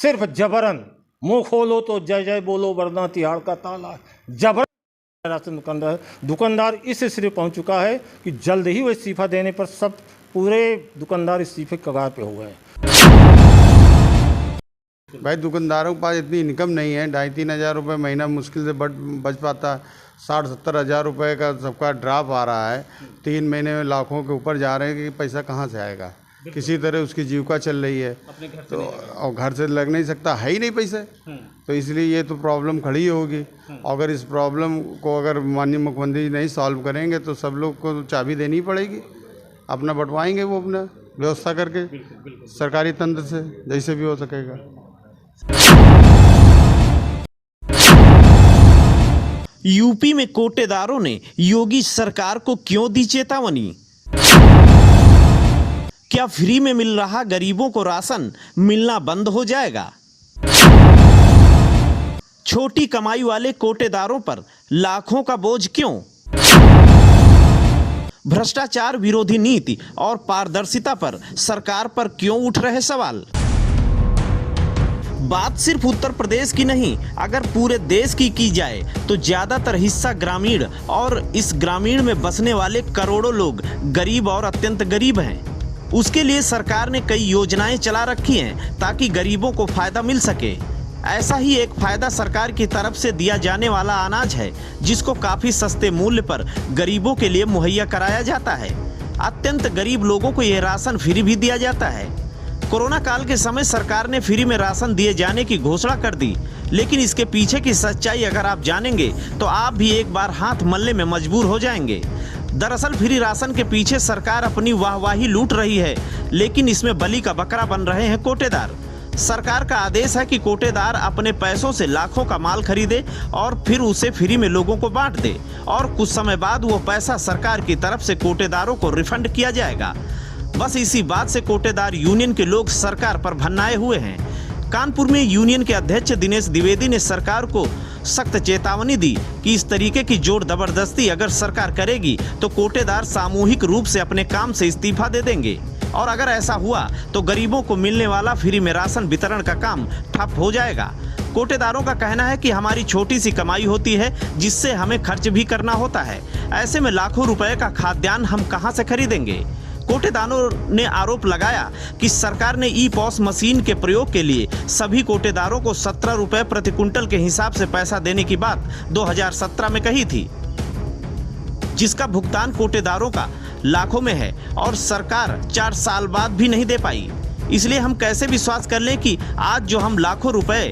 सिर्फ जबरन मुंह खोलो तो जय जय बोलो वरना तिहाड़ का ताला, जबरन राशन दुकानदार इस स्थिति पहुंच चुका है कि जल्द ही वो इस्तीफा देने पर सब पूरे दुकानदार इस्तीफे के कगार पे हो गए। भाई दुकानदारों के पास इतनी इनकम नहीं है, 2-3 हज़ार रुपये महीना मुश्किल से बच पाता। 60-70 हज़ार रुपये का सबका ड्राप आ रहा है, 3 महीने में लाखों के ऊपर जा रहे हैं कि पैसा कहाँ से आएगा। किसी तरह उसकी जीविका चल रही है तो और घर से लग नहीं सकता, है ही नहीं पैसे, तो इसलिए ये तो प्रॉब्लम खड़ी होगी। अगर इस प्रॉब्लम को अगर माननीय मुख्यमंत्री नहीं सॉल्व करेंगे तो सब लोग को चाबी देनी पड़ेगी, अपना बंटवाएंगे वो अपना व्यवस्था करके सरकारी तंत्र से जैसे भी हो सकेगा। यूपी में कोटेदारों ने योगी सरकार को क्यों दी चेतावनी? क्या फ्री में मिल रहा गरीबों को राशन मिलना बंद हो जाएगा? छोटी कमाई वाले कोटेदारों पर लाखों का बोझ क्यों? भ्रष्टाचार विरोधी नीति और पारदर्शिता पर सरकार पर क्यों उठ रहे सवाल? बात सिर्फ उत्तर प्रदेश की नहीं, अगर पूरे देश की जाए तो ज्यादातर हिस्सा ग्रामीण और इस ग्रामीण में बसने वाले करोड़ों लोग गरीब और अत्यंत गरीब हैं। उसके लिए सरकार ने कई योजनाएं चला रखी हैं ताकि गरीबों को फायदा मिल सके। ऐसा ही एक फायदा सरकार की तरफ से दिया जाने वाला अनाज है, जिसको काफी सस्ते मूल्य पर गरीबों के लिए मुहैया कराया जाता है। अत्यंत गरीब लोगों को यह राशन फ्री भी दिया जाता है। कोरोना काल के समय सरकार ने फ्री में राशन दिए जाने की घोषणा कर दी, लेकिन इसके पीछे की सच्चाई अगर आप जानेंगे तो आप भी एक बार हाथ मलने में मजबूर हो जाएंगे। दरअसल फ्री राशन के पीछे सरकार अपनी वाहवाही लूट रही है, लेकिन इसमें बलि का बकरा बन रहे हैं कोटेदार। सरकार का आदेश है कि कोटेदार अपने पैसों से लाखों का माल खरीदे और फिर उसे फ्री में लोगों को बांट दे, और कुछ समय बाद वो पैसा सरकार की तरफ से कोटेदारों को रिफंड किया जाएगा। बस इसी बात से कोटेदार यूनियन के लोग सरकार पर भन्नाए हुए हैं। कानपुर में यूनियन के अध्यक्ष दिनेश द्विवेदी ने सरकार को सख्त चेतावनी दी कि इस तरीके की जोर जबरदस्ती अगर सरकार करेगी तो कोटेदार सामूहिक रूप से अपने काम से इस्तीफा दे देंगे, और अगर ऐसा हुआ तो गरीबों को मिलने वाला फ्री में राशन वितरण का काम ठप हो जाएगा। कोटेदारों का कहना है कि हमारी छोटी सी कमाई होती है जिससे हमें खर्च भी करना होता है, ऐसे में लाखों रुपए का खाद्यान्न हम कहां से खरीदेंगे। कोटेदारों ने आरोप लगाया कि सरकार ने ई पॉस मशीन के प्रयोग के लिए सभी कोटेदारों को 17 रुपए प्रति कुंटल के हिसाब से पैसा देने की बात 2017 में कही थी, जिसका भुगतान कोटेदारों का लाखों में है और सरकार 4 साल बाद भी नहीं दे पाई। इसलिए हम कैसे विश्वास कर लें कि आज जो हम लाखों रुपए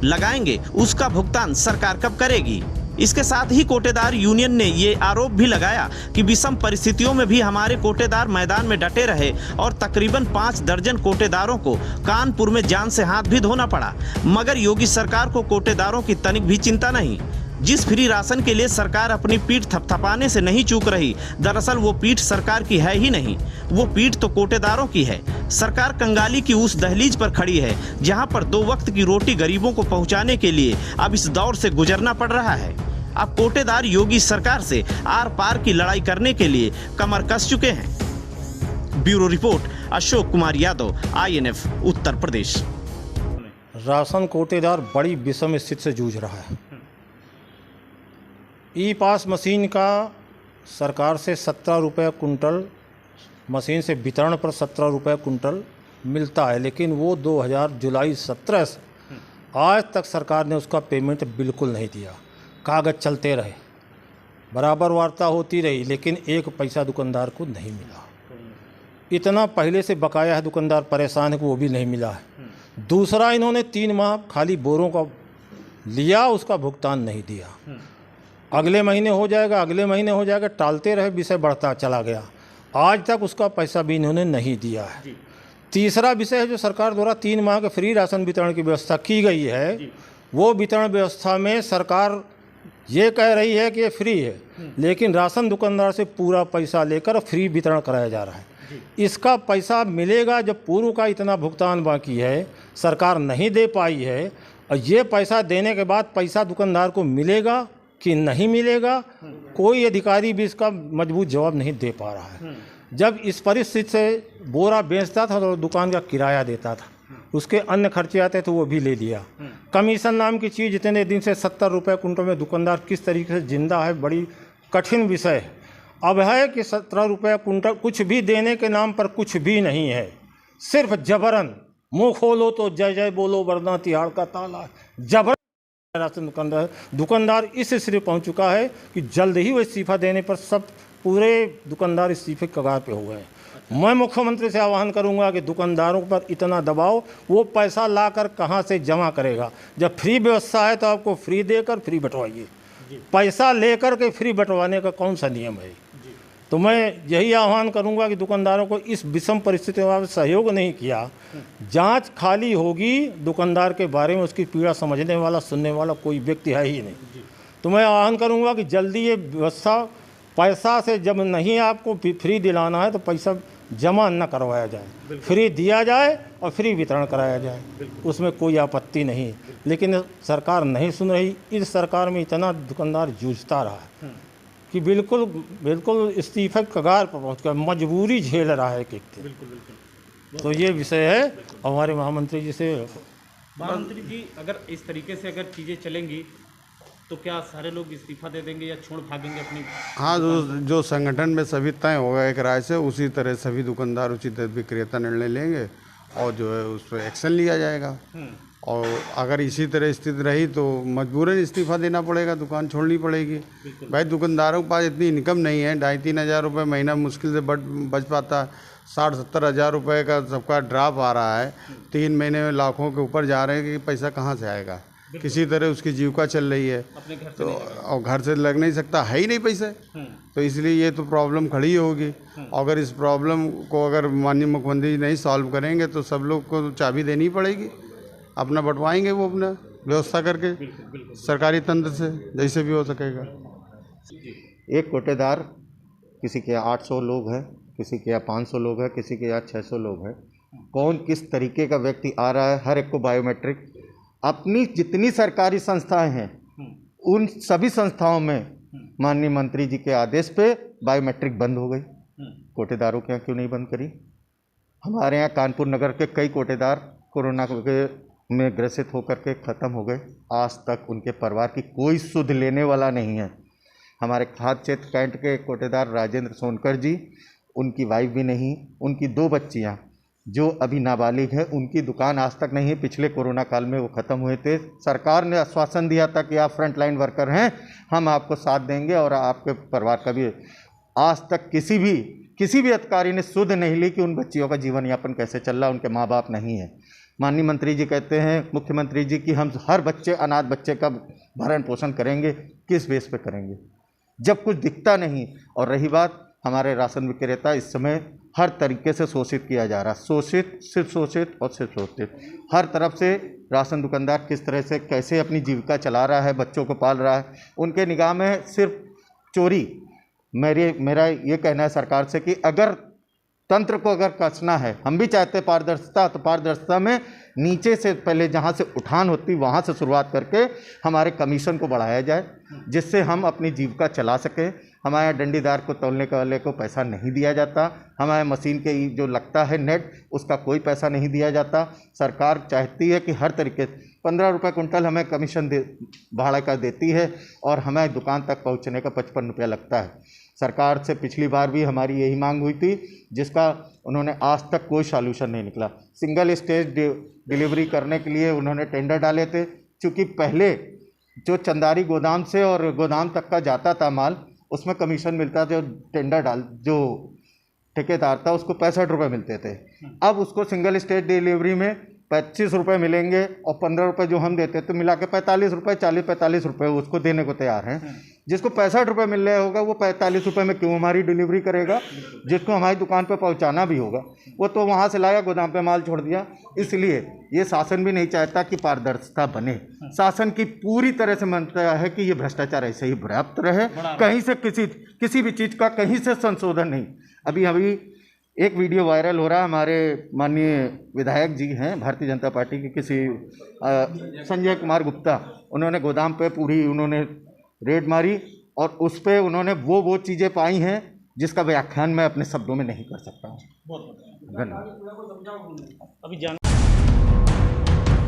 लगाएंगे उसका भुगतान सरकार कब करेगी। इसके साथ ही कोटेदार यूनियन ने ये आरोप भी लगाया कि विषम परिस्थितियों में भी हमारे कोटेदार मैदान में डटे रहे और तकरीबन 5 दर्जन कोटेदारों को कानपुर में जान से हाथ भी धोना पड़ा, मगर योगी सरकार को कोटेदारों की तनिक भी चिंता नहीं। जिस फ्री राशन के लिए सरकार अपनी पीठ थपथपाने से नहीं चूक रही, दरअसल वो पीठ सरकार की है ही नहीं, वो पीठ तो कोटेदारों की है। सरकार कंगाली की उस दहलीज पर खड़ी है जहां पर 2 वक्त की रोटी गरीबों को पहुंचाने के लिए अब इस दौर से गुजरना पड़ रहा है। अब कोटेदार योगी सरकार से आर पार की लड़ाई करने के लिए कमर कस चुके हैं। Bureau report, Ashok Kumar Yadav, INF, Uttar Pradesh. Ration कोटेदार बड़ी विषम स्थिति से जूझ रहा है। ई पास मशीन का सरकार से 17 रुपये कुंटल, मशीन से वितरण पर 17 रुपये कुंटल मिलता है, लेकिन वो 2000 जुलाई 17 से आज तक सरकार ने उसका पेमेंट बिल्कुल नहीं दिया। कागज़ चलते रहे, बराबर वार्ता होती रही, लेकिन 1 पैसा दुकानदार को नहीं मिला। इतना पहले से बकाया है, दुकानदार परेशान है कि वो भी नहीं मिला है। दूसरा, इन्होंने 3 माह खाली बोरों का लिया, उसका भुगतान नहीं दिया। अगले महीने हो जाएगा, अगले महीने हो जाएगा, टालते रहे, विषय बढ़ता चला गया। आज तक उसका पैसा भी इन्होंने नहीं दिया है। तीसरा विषय है जो सरकार द्वारा 3 माह के फ्री राशन वितरण की व्यवस्था की गई है, वो वितरण व्यवस्था में सरकार ये कह रही है कि ये फ्री है, लेकिन राशन दुकानदार से पूरा पैसा लेकर फ्री वितरण कराया जा रहा है। इसका पैसा मिलेगा जब पूर्व का इतना भुगतान बाकी है, सरकार नहीं दे पाई है, और ये पैसा देने के बाद पैसा दुकानदार को मिलेगा कि नहीं मिलेगा, कोई अधिकारी भी इसका मजबूत जवाब नहीं दे पा रहा है। जब इस परिस्थिति से बोरा बेचता था तो दुकान का किराया देता था, उसके अन्य खर्चे आते तो वो भी ले लिया। कमीशन नाम की चीज़ इतने दिन से 70 रुपये कुंटल में दुकानदार किस तरीके से जिंदा है, बड़ी कठिन विषय है। अब है कि 17 रुपये कुंटल कुछ भी देने के नाम पर कुछ भी नहीं है, सिर्फ जबरन मुँह खोलो तो जय जय बोलो वरना तिहाड़ का ताला, जबरन राशन दुकानदार इस स्थिति पहुंच चुका है कि जल्द ही वो इस्तीफा देने पर सब पूरे दुकानदार इस्तीफे के कगार पे हो गए। मैं मुख्यमंत्री से आह्वान करूंगा कि दुकानदारों पर इतना दबाव, वो पैसा लाकर कहां से जमा करेगा? जब फ्री व्यवस्था है तो आपको फ्री देकर फ्री बंटवाइए, पैसा लेकर के फ्री बंटवाने का कौन सा नियम है? तो मैं यही आह्वान करूंगा कि दुकानदारों को इस विषम परिस्थितियों में सहयोग नहीं किया, जांच खाली होगी दुकानदार के बारे में, उसकी पीड़ा समझने वाला सुनने वाला कोई व्यक्ति है ही नहीं। तो मैं आह्वान करूंगा कि जल्दी ये व्यवस्था, पैसा से जब नहीं आपको फ्री दिलाना है तो पैसा जमा न करवाया जाए, फ्री दिया जाए और फ्री वितरण कराया जाए, उसमें कोई आपत्ति नहीं। लेकिन सरकार नहीं सुन रही। इस सरकार में इतना दुकानदार जूझता रहा है कि बिल्कुल बिल्कुल इस्तीफे कगार पर पहुँच कर मजबूरी झेल रहा है कि तो ये विषय है हमारे महामंत्री जी से। महामंत्री जी, अगर इस तरीके से अगर चीज़ें चलेंगी तो क्या सारे लोग इस्तीफा दे देंगे या छोड़ भागेंगे अपनी? हाँ, जो संगठन में सभी तय होगा एक राय से, उसी तरह सभी दुकानदार उचित विक्रेता निर्णय लेंगे और जो है उस पर एक्शन लिया जाएगा। और अगर इसी तरह स्थिति रही तो मजबूरन इस्तीफा देना पड़ेगा, दुकान छोड़नी पड़ेगी। भाई दुकानदारों के पास इतनी इनकम नहीं है, 2,5-3 हज़ार रुपये महीना मुश्किल से बच पाता। 60-70 हज़ार रुपये का सबका ड्राप आ रहा है, 3 महीने में लाखों के ऊपर जा रहे हैं कि पैसा कहाँ से आएगा? किसी तरह उसकी जीविका चल रही है तो, और घर से लग नहीं सकता, है ही नहीं पैसे। तो इसलिए ये तो प्रॉब्लम खड़ी होगी। अगर इस प्रॉब्लम को अगर माननीय मुख्यमंत्री नहीं सॉल्व करेंगे तो सब लोग को चाबी देनी पड़ेगी, अपना बंटवाएंगे वो अपना व्यवस्था करके सरकारी तंत्र से, जैसे भी हो सकेगा। एक कोटेदार, किसी के यहाँ 800 लोग हैं, किसी के यहाँ 500 लोग हैं, किसी के यहाँ 600 लोग हैं। कौन किस तरीके का व्यक्ति आ रहा है, हर एक को बायोमेट्रिक, अपनी जितनी सरकारी संस्थाएं हैं उन सभी संस्थाओं में माननीय मंत्री जी के आदेश पे बायोमेट्रिक बंद हो गई। कोटेदारों के यहाँ क्यों नहीं बंद करी? हमारे यहाँ कानपुर नगर के कई कोटेदार कोरोना में ग्रसित होकर के ख़त्म हो गए। आज तक उनके परिवार की कोई सुध लेने वाला नहीं है। हमारे खाद्य क्षेत्र कैंट के कोटेदार राजेंद्र सोनकर जी, उनकी वाइफ भी नहीं, उनकी 2 बच्चियाँ जो अभी नाबालिग है, उनकी दुकान आज तक नहीं है। पिछले कोरोना काल में वो ख़त्म हुए थे। सरकार ने आश्वासन दिया था कि आप फ्रंटलाइन वर्कर हैं, हम आपको साथ देंगे और आपके परिवार का भी। आज तक किसी भी अधिकारी ने सुध नहीं ली कि उन बच्चियों का जीवन यापन कैसे चल रहा, उनके माँ बाप नहीं है। माननीय मंत्री जी कहते हैं, मुख्यमंत्री जी, कि हम हर बच्चे, अनाथ बच्चे का भरण पोषण करेंगे। किस बेस पे करेंगे जब कुछ दिखता नहीं? और रही बात, हमारे राशन विक्रेता इस समय हर तरीके से शोषित किया जा रहा है। सिर्फ शोषित हर तरफ से राशन दुकानदार किस तरह से कैसे अपनी जीविका चला रहा है, बच्चों को पाल रहा है। उनके निगाह में सिर्फ चोरी। मेरा ये कहना है सरकार से कि अगर तंत्र को अगर कसना है, हम भी चाहते हैं पारदर्शिता, तो पारदर्शिता में नीचे से पहले जहाँ से उठान होती वहाँ से शुरुआत करके हमारे कमीशन को बढ़ाया जाए, जिससे हम अपनी जीविका चला सकें। हमारे डंडीदार को तौलने वाले को पैसा नहीं दिया जाता, हमारे मशीन के जो लगता है नेट, उसका कोई पैसा नहीं दिया जाता। सरकार चाहती है कि हर तरीके 15 रुपये कुंटल हमें कमीशन भाड़ा का देती है और हमें दुकान तक पहुंचने का 55 रुपया लगता है। सरकार से पिछली बार भी हमारी यही मांग हुई थी, जिसका उन्होंने आज तक कोई सॉल्यूशन नहीं निकला। सिंगल स्टेज डिलीवरी करने के लिए उन्होंने टेंडर डाले थे, क्योंकि पहले जो चंदारी गोदाम से और गोदाम तक का जाता था माल, उसमें कमीशन मिलता था। जो ठेकेदार था उसको 65 रुपये मिलते थे। अब उसको सिंगल स्टेज डिलीवरी में 25 रुपये मिलेंगे और 15 रुपये जो हम देते तो मिला के 45 रुपये, 40-45 रुपये उसको देने को तैयार हैं। जिसको 65 रुपये मिल रहा होगा वो 45 रुपये में क्यों हमारी डिलीवरी करेगा? जिसको हमारी दुकान पर पहुंचाना भी होगा वो तो वहां से लाया, गोदाम पे माल छोड़ दिया। इसलिए ये शासन भी नहीं चाहता कि पारदर्शिता बने। शासन की पूरी तरह से मानता है कि ये भ्रष्टाचार ऐसे ही व्याप्त रहे, कहीं से किसी भी चीज़ का कहीं से संशोधन नहीं। अभी एक वीडियो वायरल हो रहा है, हमारे माननीय विधायक जी हैं भारतीय जनता पार्टी के, किसी संजय कुमार गुप्ता, उन्होंने गोदाम पे पूरी उन्होंने रेड मारी और उस पर उन्होंने वो चीज़ें पाई हैं जिसका व्याख्यान मैं अपने शब्दों में नहीं कर सकता हूँ। धन्यवाद।